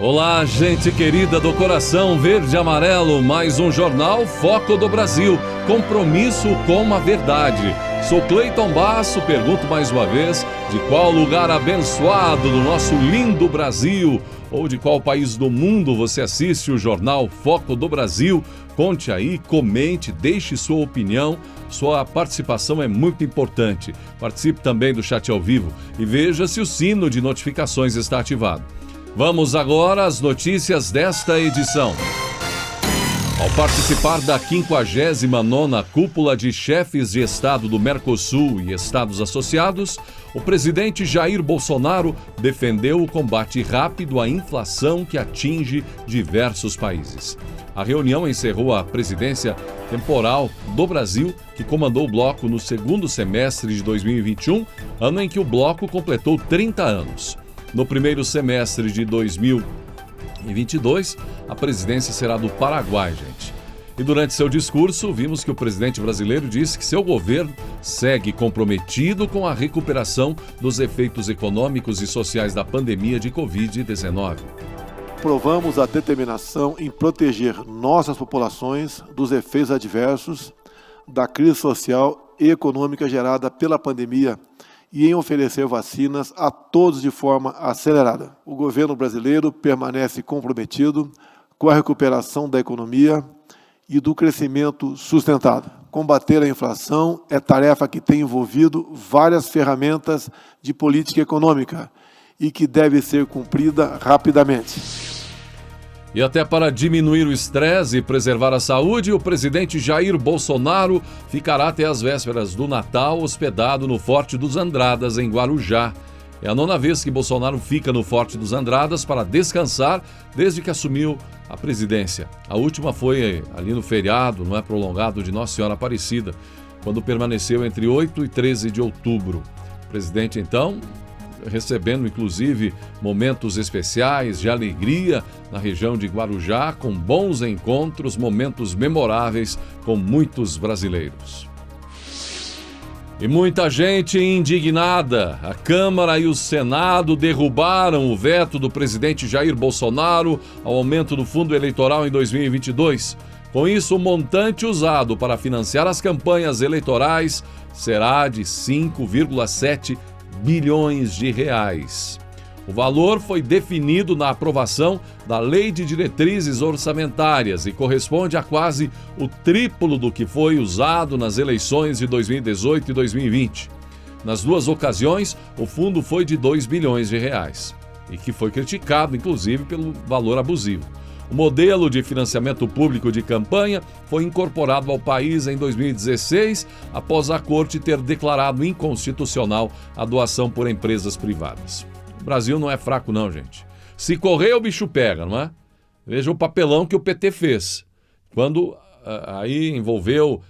Olá, gente querida do coração verde e amarelo, mais um jornal Foco do Brasil, compromisso com a verdade. Sou Cleiton Basso, pergunto mais uma vez, de qual lugar abençoado do nosso lindo Brasil, ou de qual país do mundo você assiste o jornal Foco do Brasil? Conte aí, comente, deixe sua opinião, sua participação é muito importante. Participe também do chat ao vivo e veja se o sino de notificações está ativado. Vamos agora às notícias desta edição. Ao participar da 59ª Cúpula de Chefes de Estado do Mercosul e Estados Associados, o presidente Jair Bolsonaro defendeu o combate rápido à inflação que atinge diversos países. A reunião encerrou a presidência temporal do Brasil, que comandou o bloco no segundo semestre de 2021, ano em que o bloco completou 30 anos. No primeiro semestre de 2022, a presidência será do Paraguai, gente. E durante seu discurso, vimos que o presidente brasileiro disse que seu governo segue comprometido com a recuperação dos efeitos econômicos e sociais da pandemia de Covid-19. Provamos a determinação em proteger nossas populações dos efeitos adversos da crise social e econômica gerada pela pandemia e em oferecer vacinas a todos de forma acelerada. O governo brasileiro permanece comprometido com a recuperação da economia e do crescimento sustentado. Combater a inflação é tarefa que tem envolvido várias ferramentas de política econômica e que deve ser cumprida rapidamente. E até para diminuir o estresse e preservar a saúde, o presidente Jair Bolsonaro ficará até as vésperas do Natal hospedado no Forte dos Andradas, em Guarujá. É a 9ª vez que Bolsonaro fica no Forte dos Andradas para descansar desde que assumiu a presidência. A última foi ali no feriado, prolongado, de Nossa Senhora Aparecida, quando permaneceu entre 8 e 13 de outubro. O presidente, então, recebendo inclusive momentos especiais de alegria na região de Guarujá, com bons encontros, momentos memoráveis com muitos brasileiros. E muita gente indignada. A Câmara e o Senado derrubaram o veto do presidente Jair Bolsonaro ao aumento do fundo eleitoral em 2022. Com isso, o montante usado para financiar as campanhas eleitorais será de 5,7 bilhões de reais. O valor foi definido na aprovação da Lei de Diretrizes Orçamentárias e corresponde a quase o triplo do que foi usado nas eleições de 2018 e 2020. Nas duas ocasiões, o fundo foi de 2 bilhões de reais e que foi criticado, inclusive, pelo valor abusivo. O modelo de financiamento público de campanha foi incorporado ao país em 2016, após a Corte ter declarado inconstitucional a doação por empresas privadas. O Brasil não é fraco não, gente. Se correr, o bicho pega, não é? Veja o papelão que o PT fez, quando aí envolveu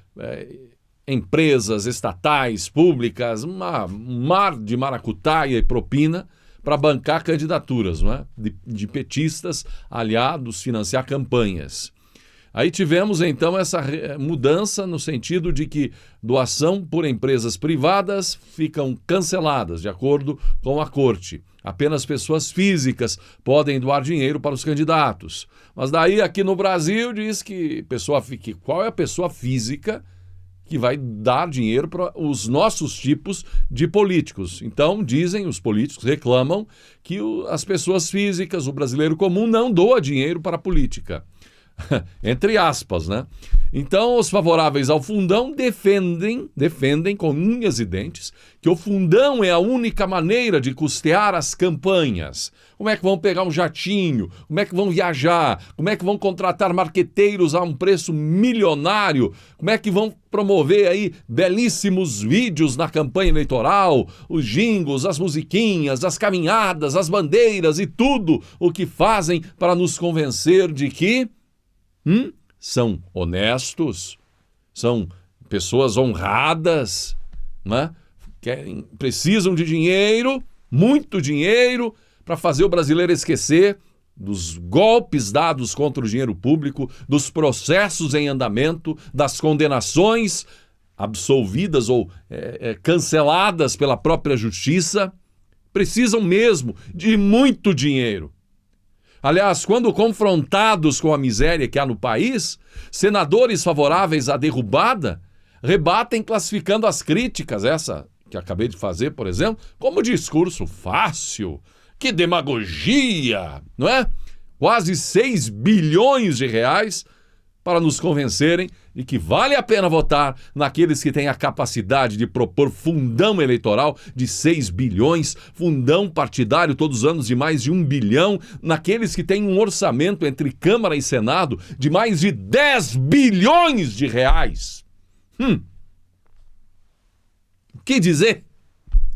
empresas estatais, públicas, um mar de maracutaia e propina, para bancar candidaturas, não é? de petistas aliados, financiar campanhas. Aí tivemos, então, essa mudança no sentido de que doação por empresas privadas ficam canceladas, de acordo com a Corte. Apenas pessoas físicas podem doar dinheiro para os candidatos. Mas daí, aqui no Brasil, diz que qual é a pessoa física que vai dar dinheiro para os nossos tipos de políticos. Então, dizem, os políticos reclamam que as pessoas físicas, o brasileiro comum, não doa dinheiro para a política. Entre aspas, né? Então, os favoráveis ao fundão defendem com unhas e dentes que o fundão é a única maneira de custear as campanhas. Como é que vão pegar um jatinho? Como é que vão viajar? Como é que vão contratar marqueteiros a um preço milionário? Como é que vão promover aí belíssimos vídeos na campanha eleitoral? Os jingles, as musiquinhas, as caminhadas, as bandeiras e tudo o que fazem para nos convencer de que são honestos, são pessoas honradas, né? Precisam de dinheiro, muito dinheiro, para fazer o brasileiro esquecer dos golpes dados contra o dinheiro público, dos processos em andamento, das condenações absolvidas ou canceladas pela própria justiça. Precisam mesmo de muito dinheiro. Aliás, quando confrontados com a miséria que há no país, senadores favoráveis à derrubada rebatem classificando as críticas, essa que acabei de fazer, por exemplo, como discurso fácil. Que demagogia, não é? Quase 6 bilhões de reais para nos convencerem de que vale a pena votar naqueles que têm a capacidade de propor fundão eleitoral de 6 bilhões, fundão partidário todos os anos de mais de 1 bilhão, naqueles que têm um orçamento entre Câmara e Senado de mais de 10 bilhões de reais. O que dizer?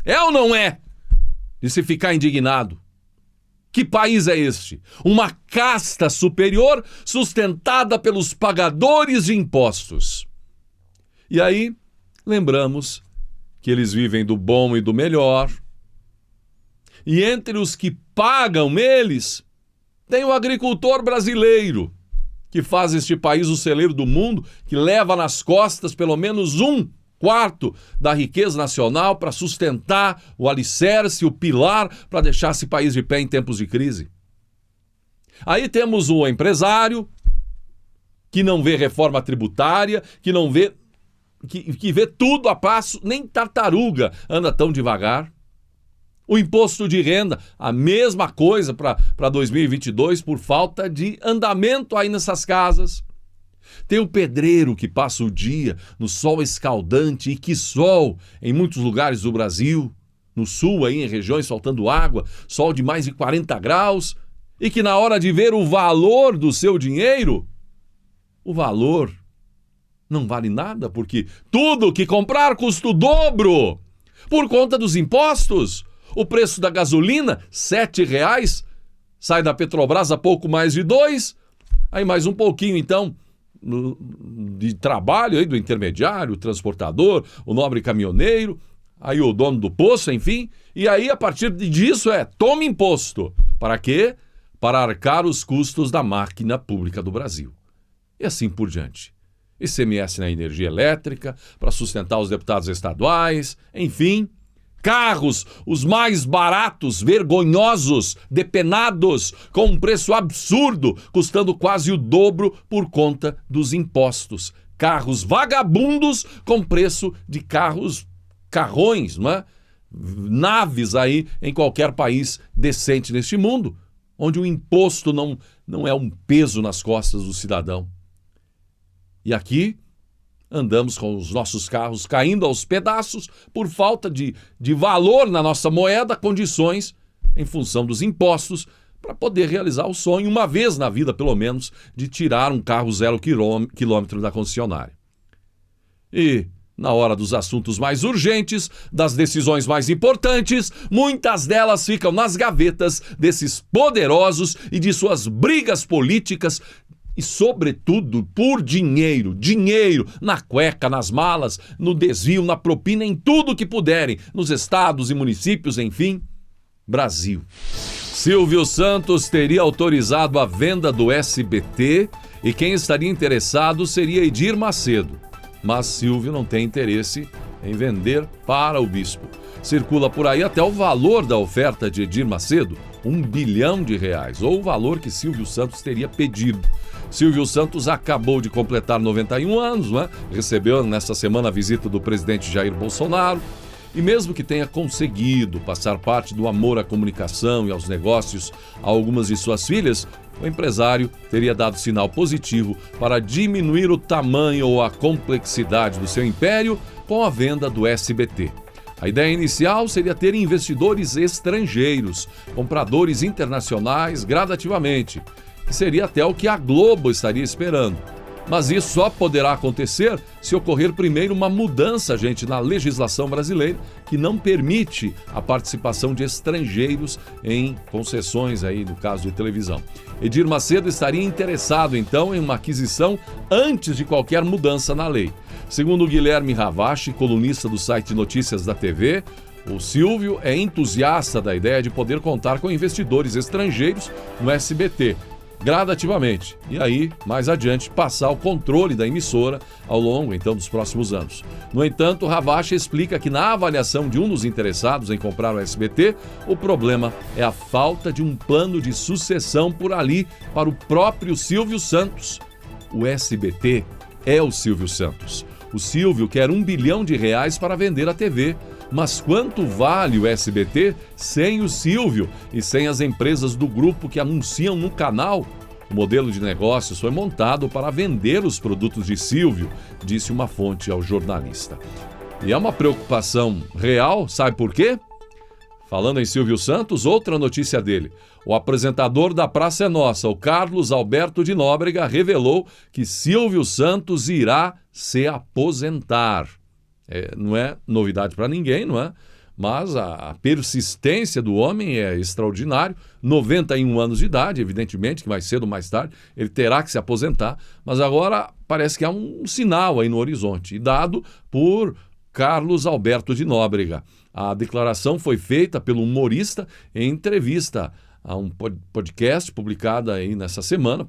É ou não é de se ficar indignado? Que país é este? Uma casta superior sustentada pelos pagadores de impostos. E aí, lembramos que eles vivem do bom e do melhor. E entre os que pagam eles, tem o agricultor brasileiro, que faz este país o celeiro do mundo, que leva nas costas pelo menos 1/4 da riqueza nacional para sustentar o alicerce, o pilar, para deixar esse país de pé em tempos de crise. Aí temos o empresário que não vê reforma tributária, que não vê, que vê tudo a passo, nem tartaruga anda tão devagar. O imposto de renda, a mesma coisa para 2022 por falta de andamento aí nessas casas. Tem o pedreiro que passa o dia no sol escaldante, e que sol em muitos lugares do Brasil, no sul aí em regiões faltando água, sol de mais de 40 graus, e que na hora de ver o valor do seu dinheiro, o valor não vale nada, porque tudo que comprar custa o dobro por conta dos impostos. O preço da gasolina, R$ 7,00, sai da Petrobras a pouco mais de R$2, aí mais um pouquinho então de trabalho aí do intermediário, o transportador, o nobre caminhoneiro, aí o dono do posto, enfim, e aí a partir disso toma imposto. Para quê? Para arcar os custos da máquina pública do Brasil. E assim por diante. ICMS na energia elétrica, para sustentar os deputados estaduais, enfim. Carros, os mais baratos, vergonhosos, depenados, com um preço absurdo, custando quase o dobro por conta dos impostos. Carros vagabundos com preço de carrões, não é? Naves aí em qualquer país decente neste mundo, onde o imposto não é um peso nas costas do cidadão. E aqui andamos com os nossos carros caindo aos pedaços por falta de valor na nossa moeda, condições em função dos impostos, para poder realizar o sonho, uma vez na vida pelo menos, de tirar um carro 0 quilômetro da concessionária. E na hora dos assuntos mais urgentes, das decisões mais importantes, muitas delas ficam nas gavetas desses poderosos e de suas brigas políticas, e, sobretudo, por dinheiro. Dinheiro na cueca, nas malas, no desvio, na propina, em tudo que puderem, nos estados e municípios, enfim. Brasil. Silvio Santos teria autorizado a venda do SBT e quem estaria interessado seria Edir Macedo. Mas Silvio não tem interesse em vender para o bispo. Circula por aí até o valor da oferta de Edir Macedo, R$1 bilhão, ou o valor que Silvio Santos teria pedido. Silvio Santos acabou de completar 91 anos, né? Recebeu nesta semana a visita do presidente Jair Bolsonaro, e mesmo que tenha conseguido passar parte do amor à comunicação e aos negócios a algumas de suas filhas, o empresário teria dado sinal positivo para diminuir o tamanho ou a complexidade do seu império com a venda do SBT. A ideia inicial seria ter investidores estrangeiros, compradores internacionais gradativamente, que seria até o que a Globo estaria esperando. Mas isso só poderá acontecer se ocorrer primeiro uma mudança, na legislação brasileira, que não permite a participação de estrangeiros em concessões aí, no caso de televisão. Edir Macedo estaria interessado, então, em uma aquisição antes de qualquer mudança na lei. Segundo Guilherme Ravache, colunista do site Notícias da TV, o Silvio é entusiasta da ideia de poder contar com investidores estrangeiros no SBT, gradativamente e aí, mais adiante, passar o controle da emissora ao longo, então, dos próximos anos. No entanto, Ravache explica que na avaliação de um dos interessados em comprar o SBT, o problema é a falta de um plano de sucessão por ali para o próprio Silvio Santos. O SBT é o Silvio Santos. O Silvio quer R$1 bilhão para vender a TV. Mas quanto vale o SBT sem o Silvio e sem as empresas do grupo que anunciam no canal? O modelo de negócios foi montado para vender os produtos de Silvio, disse uma fonte ao jornalista. E é uma preocupação real, sabe por quê? Falando em Silvio Santos, outra notícia dele. O apresentador da Praça é Nossa, o Carlos Alberto de Nóbrega, revelou que Silvio Santos irá se aposentar. Não é novidade para ninguém, não é? Mas a persistência do homem é extraordinário. 91 anos de idade, evidentemente que mais cedo ou mais tarde ele terá que se aposentar, mas agora parece que há um sinal aí no horizonte, dado por Carlos Alberto de Nóbrega. A declaração foi feita pelo humorista em entrevista a um podcast publicado nessa semana.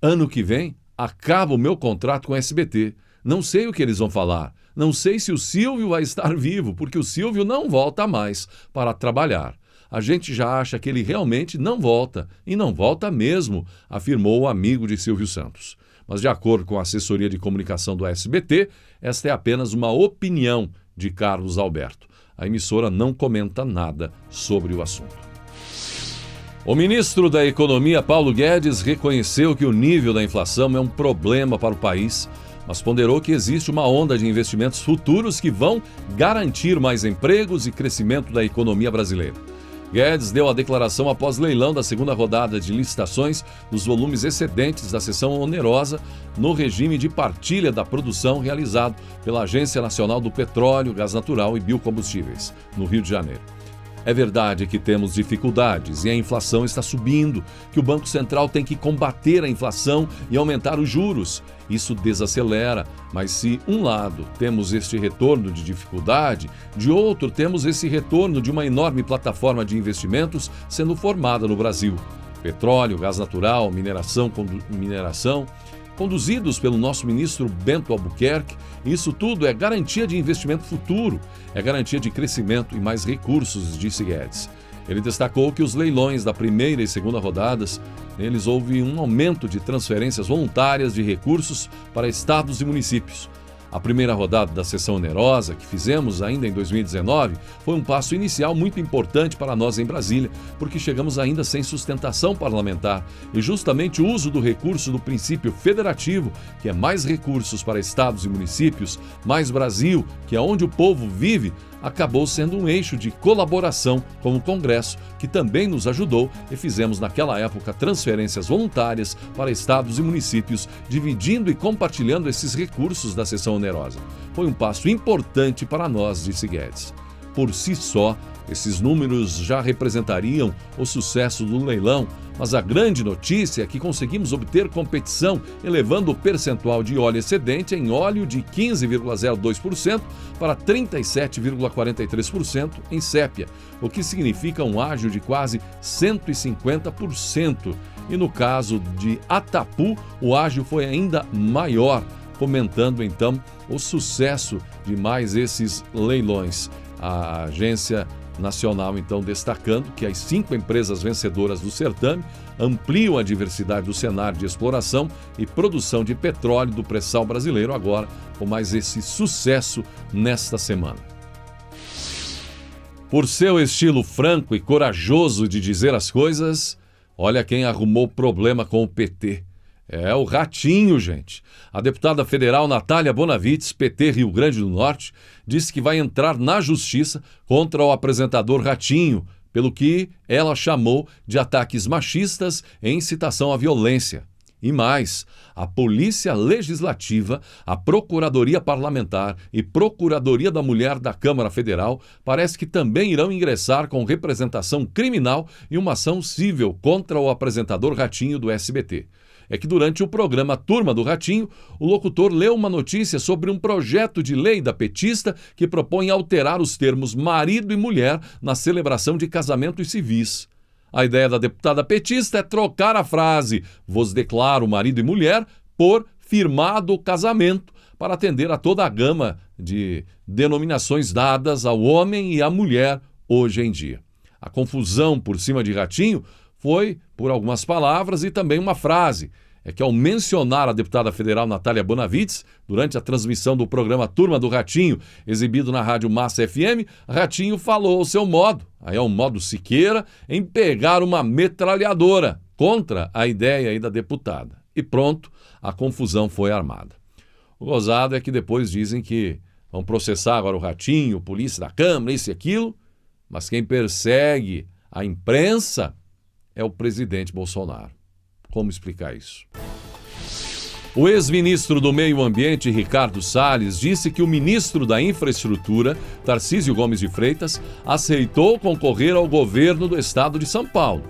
Ano que vem acaba o meu contrato com o SBT. Não sei o que eles vão falar. Não sei se o Silvio vai estar vivo, porque o Silvio não volta mais para trabalhar. A gente já acha que ele realmente não volta, e não volta mesmo, afirmou o amigo de Silvio Santos. Mas de acordo com a assessoria de comunicação do SBT, esta é apenas uma opinião de Carlos Alberto. A emissora não comenta nada sobre o assunto. O ministro da Economia, Paulo Guedes, reconheceu que o nível da inflação é um problema para o país, mas ponderou que existe uma onda de investimentos futuros que vão garantir mais empregos e crescimento da economia brasileira. Guedes deu a declaração após leilão da segunda rodada de licitações dos volumes excedentes da seção onerosa no regime de partilha da produção realizado pela Agência Nacional do Petróleo, Gás Natural e Biocombustíveis, no Rio de Janeiro. É verdade que temos dificuldades e a inflação está subindo, que o Banco Central tem que combater a inflação e aumentar os juros. Isso desacelera, mas se um lado temos este retorno de dificuldade, de outro temos esse retorno de uma enorme plataforma de investimentos sendo formada no Brasil. Petróleo, gás natural, mineração, conduzidos pelo nosso ministro Bento Albuquerque, isso tudo é garantia de investimento futuro, é garantia de crescimento e mais recursos, disse Guedes. Ele destacou que os leilões da primeira e segunda rodadas, neles houve um aumento de transferências voluntárias de recursos para estados e municípios. A primeira rodada da seção onerosa, que fizemos ainda em 2019, foi um passo inicial muito importante para nós em Brasília, porque chegamos ainda sem sustentação parlamentar e justamente o uso do recurso do princípio federativo, que é mais recursos para estados e municípios, mais Brasil, que é onde o povo vive, acabou sendo um eixo de colaboração com o Congresso, que também nos ajudou e fizemos naquela época transferências voluntárias para estados e municípios, dividindo e compartilhando esses recursos da seção onerosa. Foi um passo importante para nós, disse Guedes. Por si só, esses números já representariam o sucesso do leilão, mas a grande notícia é que conseguimos obter competição, elevando o percentual de óleo excedente em óleo de 15,02% para 37,43% em sépia, o que significa um ágio de quase 150%. E no caso de Atapu, o ágio foi ainda maior, comentando então o sucesso de mais esses leilões. A Agência Nacional, então, destacando que as 5 empresas vencedoras do certame ampliam a diversidade do cenário de exploração e produção de petróleo do pré-sal brasileiro, agora com mais esse sucesso nesta semana. Por seu estilo franco e corajoso de dizer as coisas, olha quem arrumou problema com o PT. É o Ratinho, gente. A deputada federal Natália Bonavides, PT Rio Grande do Norte, disse que vai entrar na justiça contra o apresentador Ratinho, pelo que ela chamou de ataques machistas e incitação à violência. E mais, a Polícia Legislativa, a Procuradoria Parlamentar e Procuradoria da Mulher da Câmara Federal parece que também irão ingressar com representação criminal e uma ação civil contra o apresentador Ratinho do SBT. É que durante o programa Turma do Ratinho, o locutor leu uma notícia sobre um projeto de lei da petista que propõe alterar os termos marido e mulher na celebração de casamentos civis. A ideia da deputada petista é trocar a frase "vos declaro marido e mulher" por "firmado casamento", para atender a toda a gama de denominações dadas ao homem e à mulher hoje em dia. A confusão por cima de Ratinho foi por algumas palavras e também uma frase. É que ao mencionar a deputada federal Natália Bonavides, durante a transmissão do programa Turma do Ratinho, exibido na Rádio Massa FM, Ratinho falou ao seu modo, aí é o modo Siqueira, em pegar uma metralhadora contra a ideia aí da deputada. E pronto, a confusão foi armada. O gozado é que depois dizem que vão processar agora o Ratinho, polícia da Câmara, isso e aquilo, mas quem persegue a imprensa é o presidente Bolsonaro. Como explicar isso? O ex-ministro do Meio Ambiente, Ricardo Salles, disse que o ministro da Infraestrutura, Tarcísio Gomes de Freitas, aceitou concorrer ao governo do estado de São Paulo.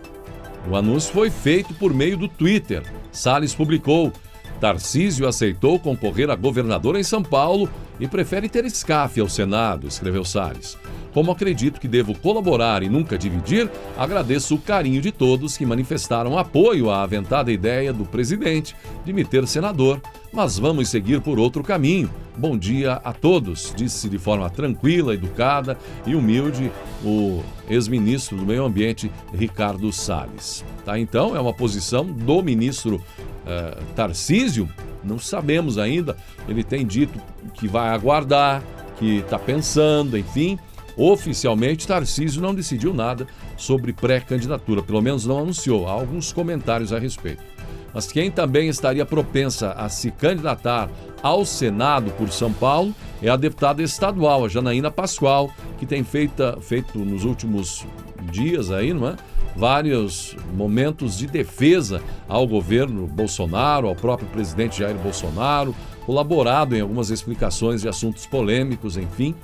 O anúncio foi feito por meio do Twitter. Salles publicou: Tarcísio aceitou concorrer a governador em São Paulo e prefere ter escafe ao Senado, escreveu Salles. Como acredito que devo colaborar e nunca dividir, agradeço o carinho de todos que manifestaram apoio à aventada ideia do presidente de me ter senador, mas vamos seguir por outro caminho. Bom dia a todos, disse de forma tranquila, educada e humilde o ex-ministro do Meio Ambiente, Ricardo Salles. Tá, então, é uma posição do ministro Tarcísio, não sabemos ainda, ele tem dito que vai aguardar, que está pensando, enfim. Oficialmente, Tarcísio não decidiu nada sobre pré-candidatura, pelo menos não anunciou. Há alguns comentários a respeito. Mas quem também estaria propensa a se candidatar ao Senado por São Paulo é a deputada estadual, a Janaína Pascoal, que tem feito nos últimos dias aí, não é? Vários momentos de defesa ao governo Bolsonaro, ao próprio presidente Jair Bolsonaro, colaborado em algumas explicações de assuntos polêmicos, enfim.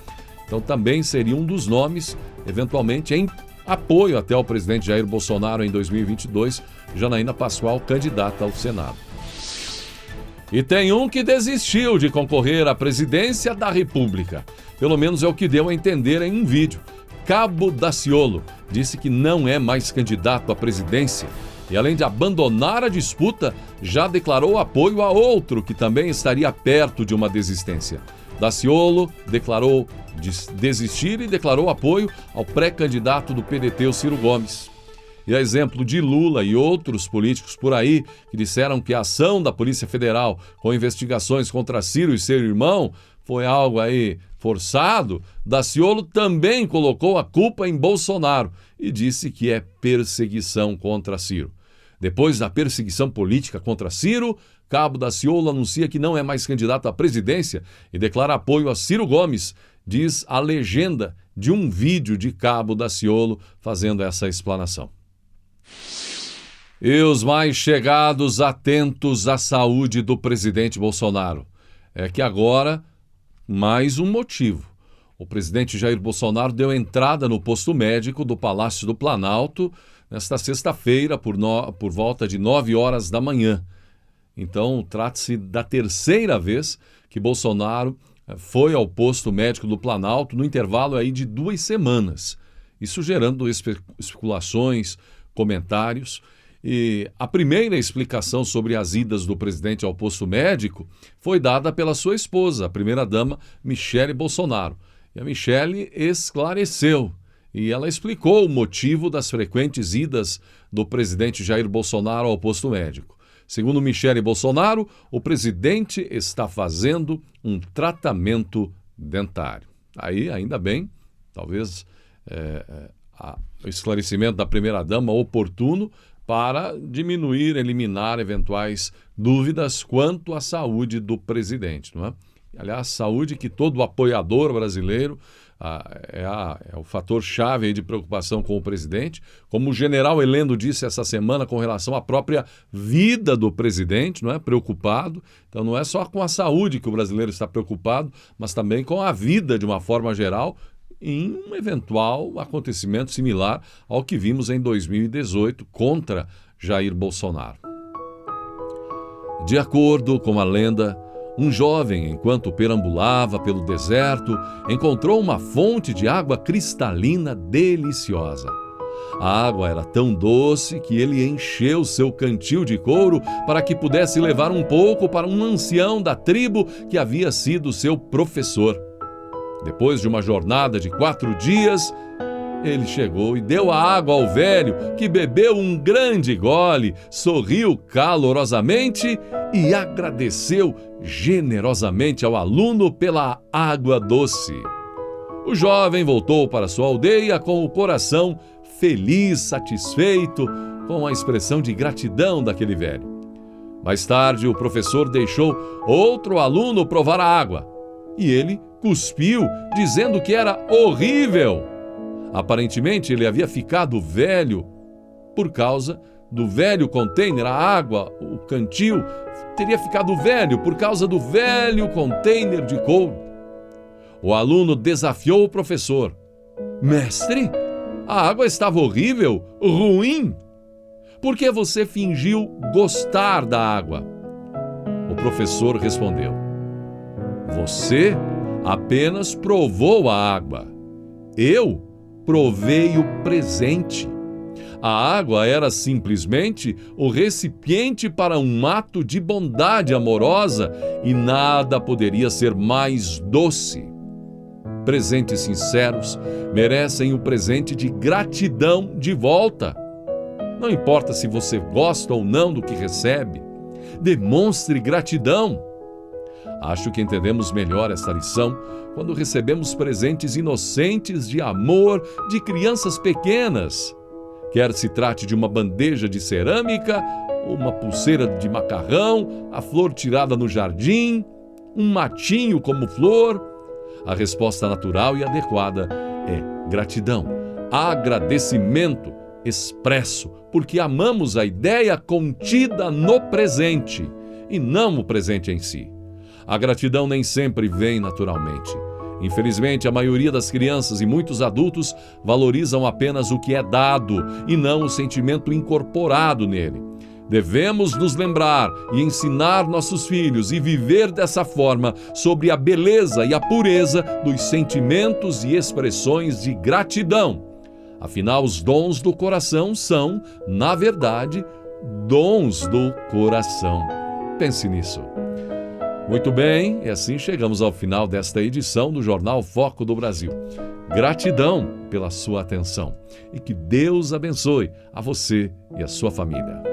Então também seria um dos nomes, eventualmente em apoio até ao presidente Jair Bolsonaro em 2022, Janaína Pascoal, candidata ao Senado. E tem um que desistiu de concorrer à presidência da República. Pelo menos é o que deu a entender em um vídeo. Cabo Daciolo disse que não é mais candidato à presidência e, além de abandonar a disputa, já declarou apoio a outro que também estaria perto de uma desistência. Daciolo declarou desistir e declarou apoio ao pré-candidato do PDT, o Ciro Gomes. E a exemplo de Lula e outros políticos por aí que disseram que a ação da Polícia Federal com investigações contra Ciro e seu irmão foi algo aí forçado, Daciolo também colocou a culpa em Bolsonaro e disse que é perseguição contra Ciro. Depois da perseguição política contra Ciro, Cabo Daciolo anuncia que não é mais candidato à presidência e declara apoio a Ciro Gomes, diz a legenda de um vídeo de Cabo Daciolo fazendo essa explanação. E os mais chegados atentos à saúde do presidente Bolsonaro. É que agora, mais um motivo. O presidente Jair Bolsonaro deu entrada no posto médico do Palácio do Planalto nesta sexta-feira por volta de 9 horas da manhã. Então, trata-se da terceira vez que Bolsonaro foi ao posto médico do Planalto no intervalo aí de 2 semanas. Isso gerando especulações, comentários. E a primeira explicação sobre as idas do presidente ao posto médico foi dada pela sua esposa, a primeira-dama Michele Bolsonaro. E a Michele esclareceu e ela explicou o motivo das frequentes idas do presidente Jair Bolsonaro ao posto médico. Segundo Michele Bolsonaro, o presidente está fazendo um tratamento dentário. Aí, ainda bem, talvez o esclarecimento da primeira-dama oportuno para diminuir, eliminar eventuais dúvidas quanto à saúde do presidente, não é? Aliás, saúde que todo apoiador brasileiro é o fator-chave aí de preocupação com o presidente. Como o general Heleno disse essa semana com relação à própria vida do presidente, não é? Preocupado. Então não é só com a saúde que o brasileiro está preocupado, mas também com a vida de uma forma geral, em um eventual acontecimento similar ao que vimos em 2018 contra Jair Bolsonaro. De acordo com a lenda, um jovem, enquanto perambulava pelo deserto, encontrou uma fonte de água cristalina deliciosa. A água era tão doce que ele encheu seu cantil de couro para que pudesse levar um pouco para um ancião da tribo que havia sido seu professor. Depois de uma jornada de 4 dias, ele chegou e deu a água ao velho, que bebeu um grande gole, sorriu calorosamente e agradeceu generosamente ao aluno pela água doce. O jovem voltou para sua aldeia com o coração feliz, satisfeito com a expressão de gratidão daquele velho. Mais tarde, o professor deixou outro aluno provar a água e ele cuspiu, dizendo que era horrível. Aparentemente, ele havia ficado velho por causa do velho container, a água, o cantil, teria ficado velho por causa do velho container de couro. O aluno desafiou o professor. Mestre, a água estava horrível, ruim. Por que você fingiu gostar da água? O professor respondeu: você apenas provou a água. Eu provei o presente. A água era simplesmente o recipiente para um ato de bondade amorosa e nada poderia ser mais doce. Presentes sinceros merecem o presente de gratidão de volta. Não importa se você gosta ou não do que recebe, demonstre gratidão. Acho que entendemos melhor esta lição quando recebemos presentes inocentes de amor de crianças pequenas. Quer se trate de uma bandeja de cerâmica, uma pulseira de macarrão, a flor tirada no jardim, um matinho como flor, a resposta natural e adequada é gratidão, agradecimento expresso, porque amamos a ideia contida no presente e não o presente em si. A gratidão nem sempre vem naturalmente. Infelizmente, a maioria das crianças e muitos adultos valorizam apenas o que é dado e não o sentimento incorporado nele. Devemos nos lembrar e ensinar nossos filhos e viver dessa forma sobre a beleza e a pureza dos sentimentos e expressões de gratidão. Afinal, os dons do coração são, na verdade, dons do coração. Pense nisso. Muito bem, e assim chegamos ao final desta edição do Jornal Foco do Brasil. Gratidão pela sua atenção e que Deus abençoe a você e a sua família.